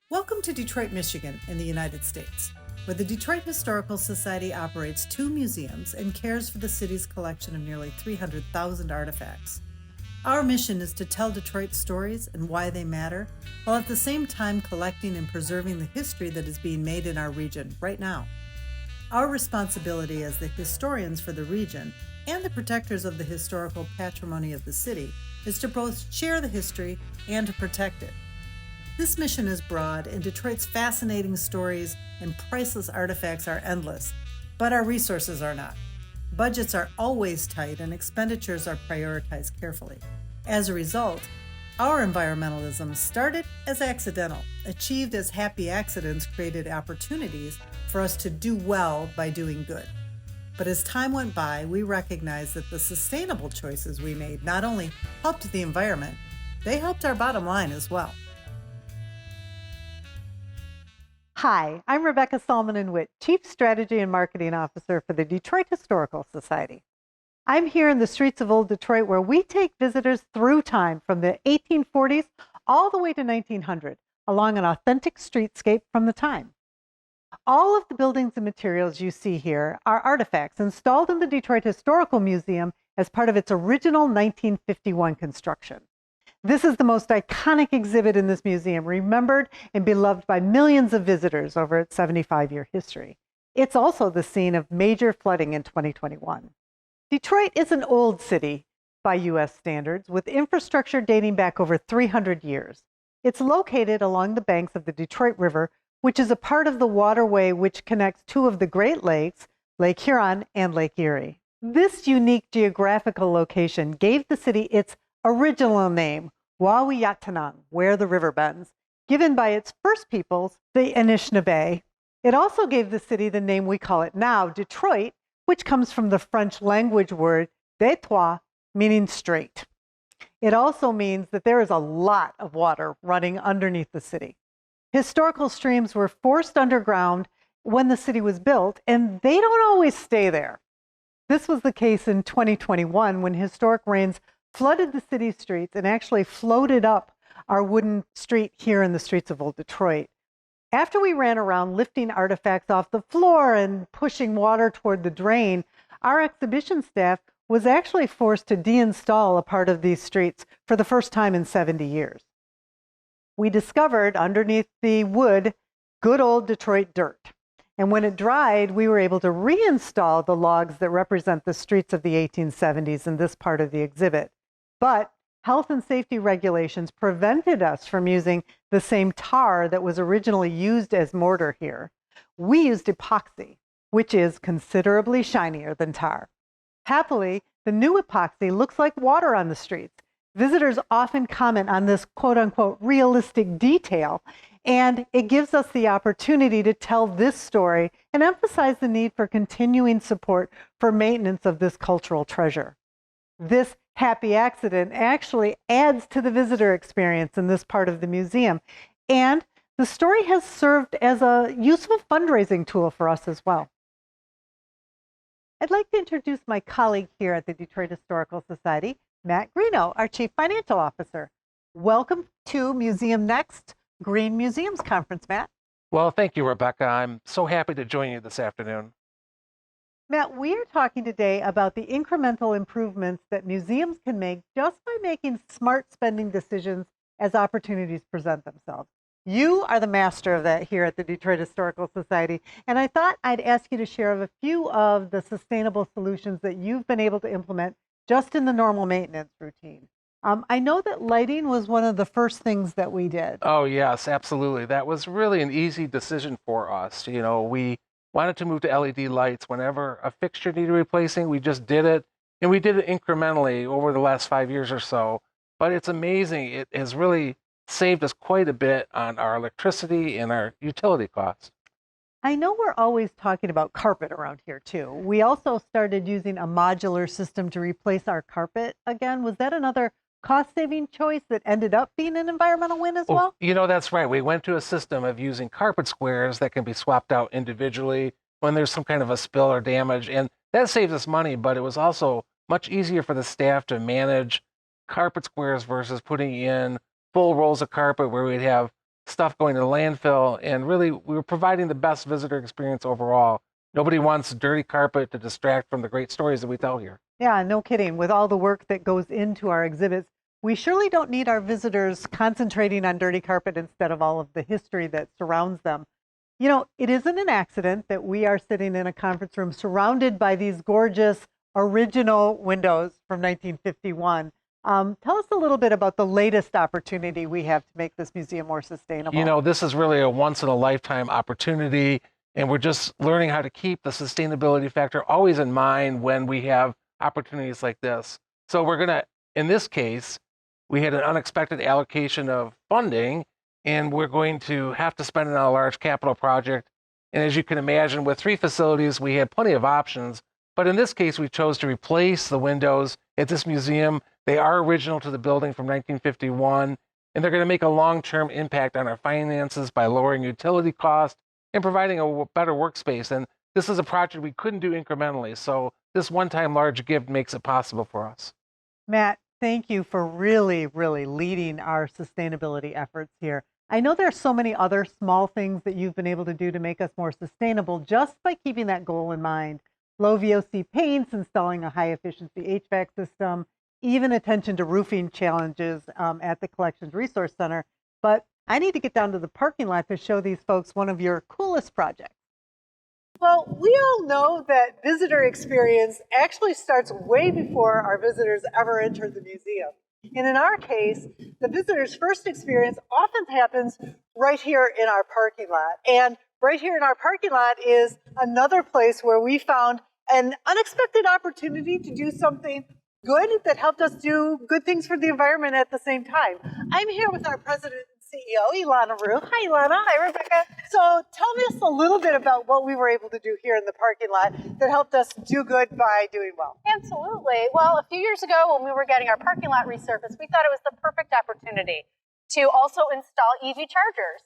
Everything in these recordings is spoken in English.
Welcome to Detroit, Michigan, in the United States, where the Detroit Historical Society operates 2 museums and cares for the city's collection of nearly 300,000 artifacts. Our mission is to tell Detroit's stories and why they matter, while at the same time collecting and preserving the history that is being made in our region right now. Our responsibility as the historians for the region and the protectors of the historical patrimony of the city is to both share the history and to protect it. This mission is broad, and Detroit's fascinating stories and priceless artifacts are endless, but our resources are not. Budgets are always tight, and expenditures are prioritized carefully. As a result, our environmentalism started as accidental, achieved as happy accidents created opportunities for us to do well by doing good. But as time went by, we recognized that the sustainable choices we made not only helped the environment, they helped our bottom line as well. Hi, I'm Rebecca Salminen Witt, Chief Strategy and Marketing Officer for the Detroit Historical Society. I'm here in the streets of Old Detroit where we take visitors through time from the 1840s all the way to 1900, along an authentic streetscape from the time. All of the buildings and materials you see here are artifacts installed in the Detroit Historical Museum as part of its original 1951 construction. This is the most iconic exhibit in this museum, remembered and beloved by millions of visitors over its 75-year history. It's also the scene of major flooding in 2021. Detroit is an old city by U.S. standards, with infrastructure dating back over 300 years. It's located along the banks of the Detroit River, which is a part of the waterway which connects 2 of the Great Lakes, Lake Huron and Lake Erie. This unique geographical location gave the city its original name, Wauwiyatanang, where the river bends, given by its first peoples, the Anishinaabe. It also gave the city the name we call it now, Detroit, which comes from the French language word détroit, meaning straight. It also means that there is a lot of water running underneath the city. Historical streams were forced underground when the city was built, and they don't always stay there. This was the case in 2021 when historic rains flooded the city streets and actually floated up our wooden street here in the streets of Old Detroit. After we ran around lifting artifacts off the floor and pushing water toward the drain, our exhibition staff was actually forced to deinstall a part of these streets for the first time in 70 years. We discovered underneath the wood good old Detroit dirt. And when it dried, we were able to reinstall the logs that represent the streets of the 1870s in this part of the exhibit. But health and safety regulations prevented us from using the same tar that was originally used as mortar here. We used epoxy, which is considerably shinier than tar. Happily, the new epoxy looks like water on the streets. Visitors often comment on this quote-unquote realistic detail, and it gives us the opportunity to tell this story and emphasize the need for continuing support for maintenance of this cultural treasure. This happy accident actually adds to the visitor experience in this part of the museum, and the story has served as a useful fundraising tool for us as well. I'd like to introduce my colleague here at the Detroit Historical Society, Matt Greeno, our Chief Financial Officer. Welcome to MuseumNext Green Museums Conference, Matt. Well, thank you, Rebecca. I'm so happy to join you this afternoon. Matt, we are talking today about the incremental improvements that museums can make just by making smart spending decisions as opportunities present themselves. You are the master of that here at the Detroit Historical Society, and I thought I'd ask you to share a few of the sustainable solutions that you've been able to implement just in the normal maintenance routine. I know that lighting was one of the first things that we did. Oh, yes, absolutely. That was really an easy decision for us. We wanted to move to LED lights. Whenever a fixture needed replacing, we just did it. And we did it incrementally over the last 5 years or so. But it's amazing. It has really saved us quite a bit on our electricity and our utility costs. I know we're always talking about carpet around here too. We also started using a modular system to replace our carpet again. Was that another cost-saving choice that ended up being an environmental win as well? That's right. We went to a system of using carpet squares that can be swapped out individually when there's some kind of a spill or damage. And that saves us money, but it was also much easier for the staff to manage carpet squares versus putting in full rolls of carpet where we'd have stuff going to landfill. And really, we were providing the best visitor experience overall. Nobody wants dirty carpet to distract from the great stories that we tell here. Yeah, no kidding. With all the work that goes into our exhibits, we surely don't need our visitors concentrating on dirty carpet instead of all of the history that surrounds them. You know, it isn't an accident that we are sitting in a conference room surrounded by these gorgeous original windows from 1951. Tell us a little bit about the latest opportunity we have to make this museum more sustainable. You know, this is really a once in a lifetime opportunity, and we're just learning how to keep the sustainability factor always in mind when we have opportunities like this. So we're going to, in this case, we had an unexpected allocation of funding, and we're going to have to spend it on a large capital project. And as you can imagine, with 3 facilities, we had plenty of options. But in this case, we chose to replace the windows at this museum. They are original to the building from 1951, and they're going to make a long-term impact on our finances by lowering utility costs and providing a better workspace. And this is a project we couldn't do incrementally. So this one-time large gift makes it possible for us. Matt, thank you for really leading our sustainability efforts here. I know there are so many other small things that you've been able to do to make us more sustainable just by keeping that goal in mind. Low VOC paints, installing a high efficiency HVAC system, even attention to roofing challenges at the Collections Resource Center. But I need to get down to the parking lot to show these folks one of your coolest projects. Well, we all know that visitor experience actually starts way before our visitors ever enter the museum. And in our case, the visitor's first experience often happens right here in our parking lot. And right here in our parking lot is another place where we found an unexpected opportunity to do something good that helped us do good things for the environment at the same time. I'm here with our president and CEO, Ilana Rue. Hi, Ilana. Hi, Rebecca. So tell us a little bit about what we were able to do here in the parking lot that helped us do good by doing well. Absolutely. Well, a few years ago when we were getting our parking lot resurfaced, we thought it was the perfect opportunity to also install EV chargers.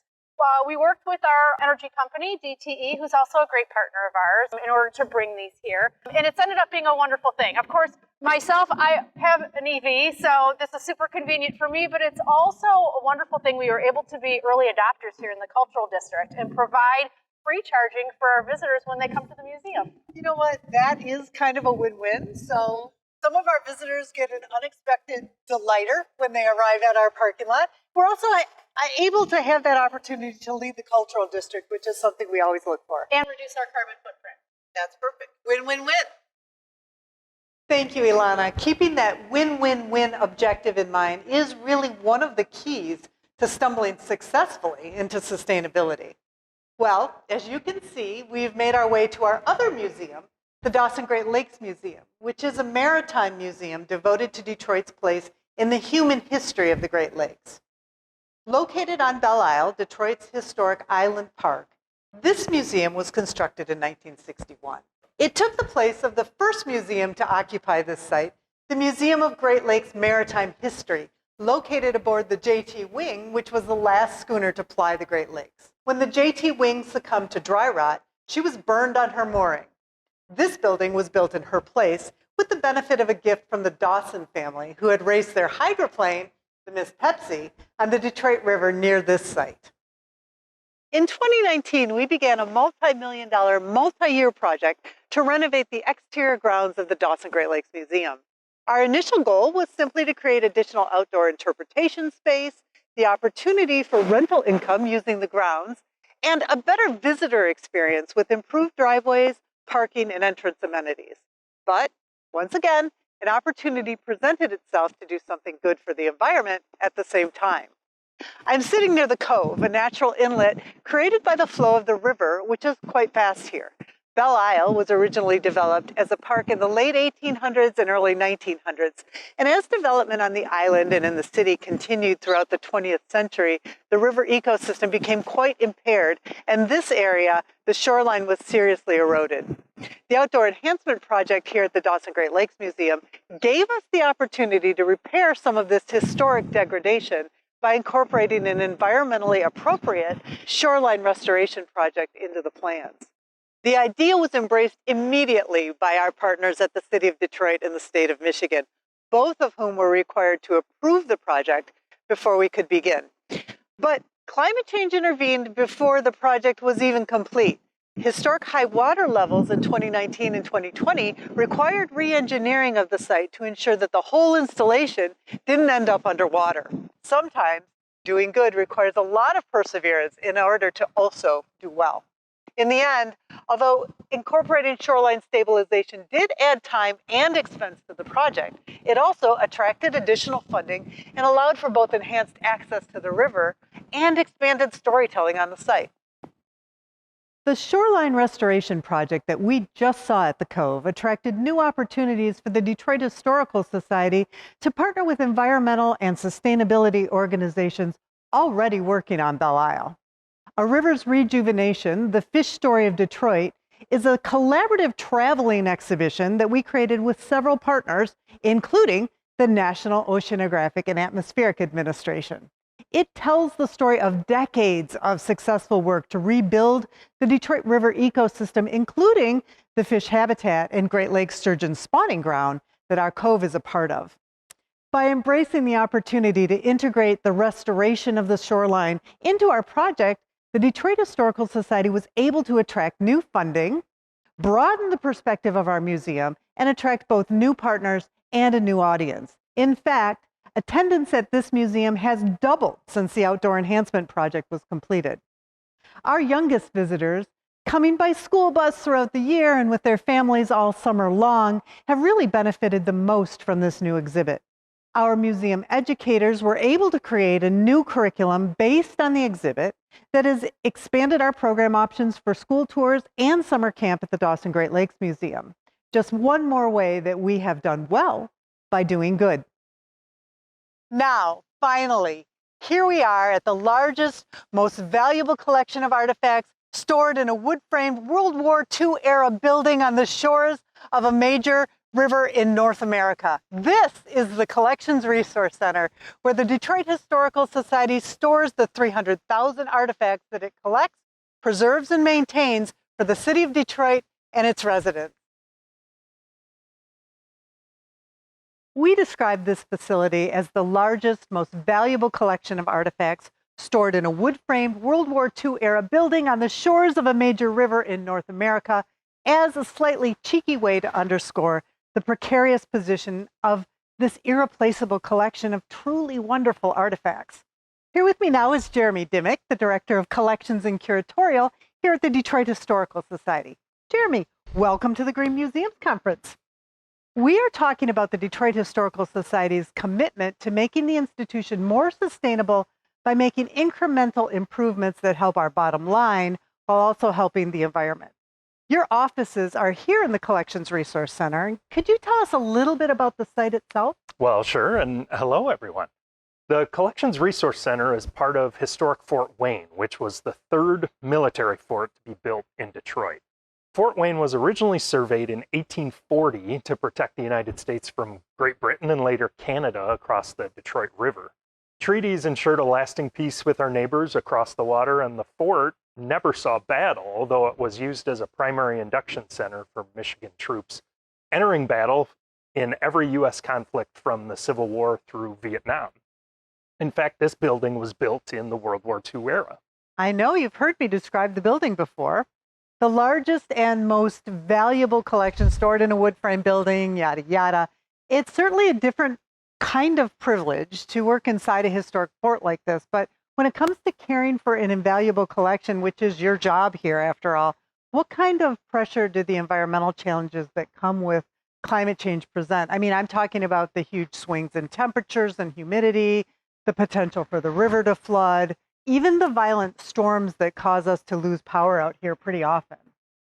We worked with our energy company, DTE, who's also a great partner of ours, in order to bring these here. And it's ended up being a wonderful thing. Of course, myself, I have an EV, so this is super convenient for me, but it's also a wonderful thing. We were able to be early adopters here in the Cultural District and provide free charging for our visitors when they come to the museum. You know what? That is kind of a win-win. So some of our visitors get an unexpected delighter when they arrive at our parking lot. We're also able to have that opportunity to lead the cultural district, which is something we always look for. And reduce our carbon footprint. That's perfect. Win-win-win. Thank you, Ilana. Keeping that win-win-win objective in mind is really one of the keys to stumbling successfully into sustainability. Well, as you can see, we've made our way to our other museum, the Dossin Great Lakes Museum, which is a maritime museum devoted to Detroit's place in the human history of the Great Lakes. Located on Belle Isle, Detroit's historic island park, this museum was constructed in 1961. It took the place of the first museum to occupy this site, the Museum of Great Lakes Maritime History, located aboard the JT Wing, which was the last schooner to ply the Great Lakes. When the JT Wing succumbed to dry rot, she was burned on her mooring. This building was built in her place with the benefit of a gift from the Dossin family, who had raced their hydroplane, the Miss Pepsi, on the Detroit River near this site. In 2019, we began a multi-million-dollar, multi-year project to renovate the exterior grounds of the Dossin Great Lakes Museum. Our initial goal was simply to create additional outdoor interpretation space, the opportunity for rental income using the grounds, and a better visitor experience with improved driveways, parking, and entrance amenities. But once again, an opportunity presented itself to do something good for the environment at the same time. I'm sitting near the Cove, a natural inlet created by the flow of the river, which is quite fast here. Belle Isle was originally developed as a park in the late 1800s and early 1900s. And as development on the island and in the city continued throughout the 20th century, the river ecosystem became quite impaired. And this area, the shoreline, was seriously eroded. The Outdoor Enhancement Project here at the Dossin Great Lakes Museum gave us the opportunity to repair some of this historic degradation by incorporating an environmentally appropriate shoreline restoration project into the plans. The idea was embraced immediately by our partners at the City of Detroit and the State of Michigan, both of whom were required to approve the project before we could begin. But Climate change intervened before the project was even complete. Historic high water levels in 2019 and 2020 required re-engineering of the site to ensure that the whole installation didn't end up underwater. Sometimes doing good requires a lot of perseverance in order to also do well. In the end, although incorporating shoreline stabilization did add time and expense to the project, it also attracted additional funding and allowed for both enhanced access to the river and expanded storytelling on the site. The shoreline restoration project that we just saw at the Cove attracted new opportunities for the Detroit Historical Society to partner with environmental and sustainability organizations already working on Belle Isle. A River's Rejuvenation, the Fish Story of Detroit, is a collaborative traveling exhibition that we created with several partners, including the National Oceanographic and Atmospheric Administration. It tells the story of decades of successful work to rebuild the Detroit River ecosystem, including the fish habitat and Great Lakes sturgeon spawning ground that our cove is a part of. By embracing the opportunity to integrate the restoration of the shoreline into our project, the Detroit Historical Society was able to attract new funding, broaden the perspective of our museum, and attract both new partners and a new audience. In fact, attendance at this museum has doubled since the outdoor enhancement project was completed. Our youngest visitors, coming by school bus throughout the year and with their families all summer long, have really benefited the most from this new exhibit. Our museum educators were able to create a new curriculum based on the exhibit that has expanded our program options for school tours and summer camp at the Dossin Great Lakes Museum. Just one more way that we have done well by doing good. Now, finally, here we are at the largest, most valuable collection of artifacts stored in a wood-framed World War II era building on the shores of a major river in North America. This is the Collections Resource Center, where the Detroit Historical Society stores the 300,000 artifacts that it collects, preserves, and maintains for the city of Detroit and its residents. We describe this facility as the largest, most valuable collection of artifacts stored in a wood-framed World War II era building on the shores of a major river in North America as a slightly cheeky way to underscore the precarious position of this irreplaceable collection of truly wonderful artifacts. Here with me now is Jeremy Dimmick, the Director of Collections and Curatorial here at the Detroit Historical Society. Jeremy, welcome to the Green Museums Conference. We are talking about the Detroit Historical Society's commitment to making the institution more sustainable by making incremental improvements that help our bottom line while also helping the environment. Your offices are here in the Collections Resource Center. Could you tell us a little bit about the site itself? Well, sure, and hello, everyone. The Collections Resource Center is part of historic Fort Wayne, which was the third military fort to be built in Detroit. Fort Wayne was originally surveyed in 1840 to protect the United States from Great Britain and later Canada across the Detroit River. Treaties ensured a lasting peace with our neighbors across the water, and the fort never saw battle, although it was used as a primary induction center for Michigan troops entering battle in every U.S. conflict from the Civil War through Vietnam. In fact, this building was built in the World War II era. I know you've heard me describe the building before. The largest and most valuable collection stored in a wood frame building, yada, yada. It's certainly a different kind of privilege to work inside a historic fort like this, but when it comes to caring for an invaluable collection, which is your job here after all, what kind of pressure do the environmental challenges that come with climate change present? I mean, I'm talking about the huge swings in temperatures and humidity, the potential for the river to flood, even the violent storms that cause us to lose power out here pretty often.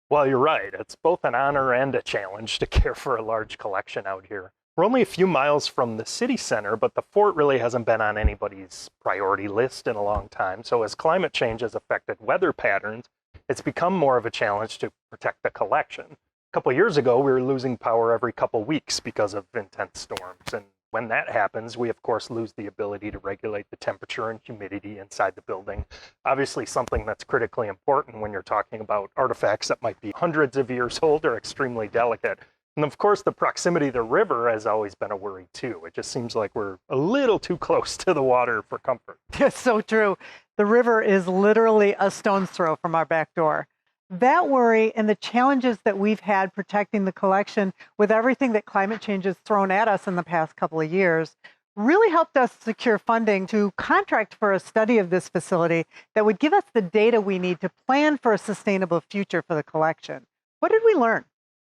Well, you're right. It's both an honor and a challenge to care for a large collection out here. We're only a few miles from the city center, but the fort really hasn't been on anybody's priority list in a long time. So as climate change has affected weather patterns, it's become more of a challenge to protect the collection. A couple of years ago, we were losing power every couple weeks because of intense storms. And when that happens, we of course lose the ability to regulate the temperature and humidity inside the building. Obviously something that's critically important when you're talking about artifacts that might be hundreds of years old or extremely delicate. And of course, the proximity to the river has always been a worry too. It just seems like we're a little too close to the water for comfort. It's so true. The river is literally a stone's throw from our back door. That worry and the challenges that we've had protecting the collection with everything that climate change has thrown at us in the past couple of years really helped us secure funding to contract for a study of this facility that would give us the data we need to plan for a sustainable future for the collection. What did we learn?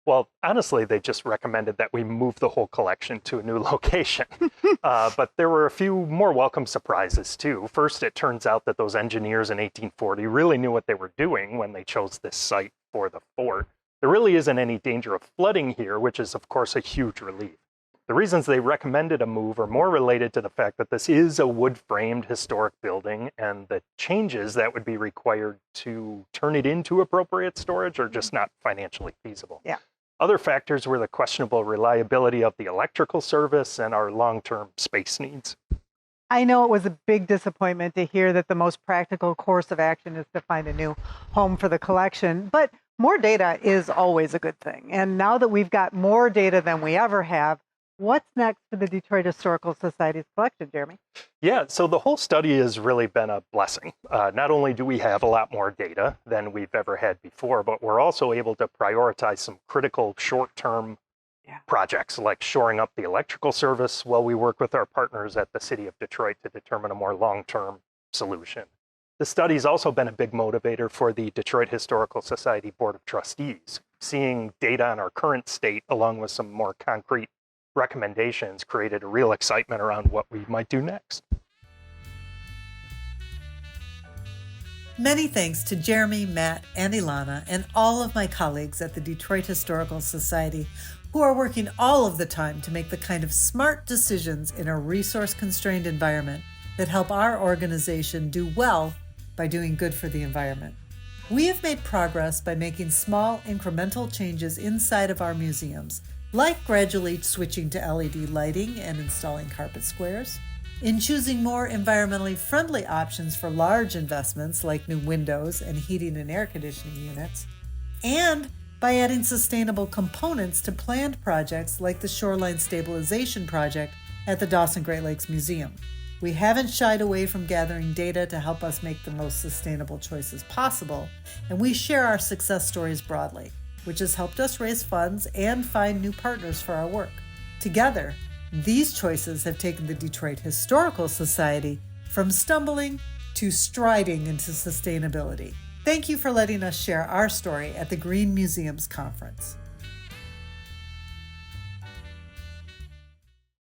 Well, honestly, they just recommended that we move the whole collection to a new location. But there were a few more welcome surprises, too. First, it turns out that those engineers in 1840 really knew what they were doing when they chose this site for the fort. There really isn't any danger of flooding here, which is, of course, a huge relief. The reasons they recommended a move are more related to the fact that this is a wood-framed historic building, and the changes that would be required to turn it into appropriate storage are just not financially feasible. Yeah. Other factors were the questionable reliability of the electrical service and our long-term space needs. I know it was a big disappointment to hear that the most practical course of action is to find a new home for the collection, but more data is always a good thing. And now that we've got more data than we ever have, what's next for the Detroit Historical Society's collection, Jeremy? Yeah, so the whole study has really been a blessing. Not only do we have a lot more data than we've ever had before, but we're also able to prioritize some critical short-term projects like shoring up the electrical service while we work with our partners at the City of Detroit to determine a more long-term solution. The study's also been a big motivator for the Detroit Historical Society Board of Trustees. Seeing data on our current state along with some more concrete recommendations created a real excitement around what we might do next. Many thanks to Jeremy, Matt, and Ilana, and all of my colleagues at the Detroit Historical Society who are working all of the time to make the kind of smart decisions in a resource-constrained environment that help our organization do well by doing good for the environment. We have made progress by making small, incremental changes inside of our museums, like gradually switching to LED lighting and installing carpet squares, in choosing more environmentally friendly options for large investments like new windows and heating and air conditioning units, and by adding sustainable components to planned projects like the Shoreline Stabilization Project at the Dossin Great Lakes Museum. We haven't shied away from gathering data to help us make the most sustainable choices possible, and we share our success stories broadly, which has helped us raise funds and find new partners for our work. Together, these choices have taken the Detroit Historical Society from stumbling to striding into sustainability. Thank you for letting us share our story at the Green Museums Conference.